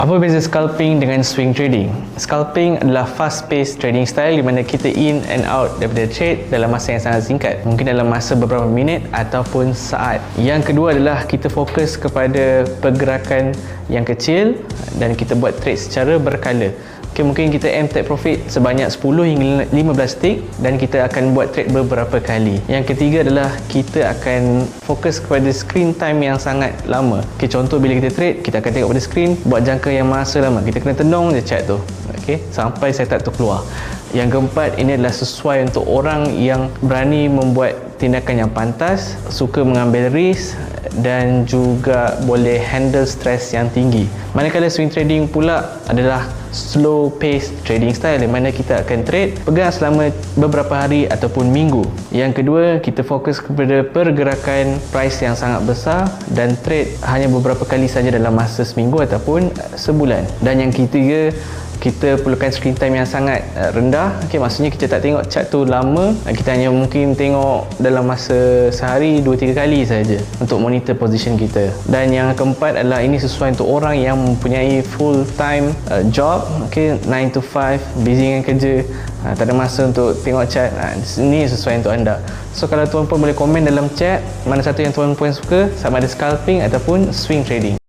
Apa beza scalping dengan swing trading? Scalping adalah fast-paced trading style di mana kita in and out daripada trade dalam masa yang sangat singkat, mungkin dalam masa beberapa minit ataupun saat. Yang kedua adalah kita fokus kepada pergerakan yang kecil dan kita buat trade secara berkala. Okay, mungkin kita aim take profit sebanyak 10 hingga 15 tick dan kita akan buat trade beberapa kali. Yang ketiga adalah kita akan fokus kepada screen time yang sangat lama. Okay, contoh bila kita trade, kita akan tengok pada screen buat jangka yang masa lama. Kita kena tenung je chart tu, okay, sampai setup tu keluar. Yang keempat, ini adalah sesuai untuk orang yang berani membuat tindakan yang pantas, suka mengambil risk dan juga boleh handle stres yang tinggi. Manakala swing trading pula adalah slow pace trading style di mana kita akan trade pegang selama beberapa hari ataupun minggu. Yang kedua, kita fokus kepada pergerakan price yang sangat besar dan trade hanya beberapa kali saja dalam masa seminggu ataupun sebulan. Dan yang ketiga, kita perlukan screen time yang sangat rendah. Okay, maksudnya kita tak tengok chart tu lama, kita hanya mungkin tengok dalam masa sehari 2-3 kali saja untuk monitor position kita. Dan yang keempat adalah ini sesuai untuk orang yang mempunyai full time job, okay, 9 to 5, busy dengan kerja, tak ada masa untuk tengok chart. Ini sesuai untuk anda. So kalau tuan-puan boleh komen dalam chat mana satu yang tuan-puan suka, sama ada scalping ataupun swing trading.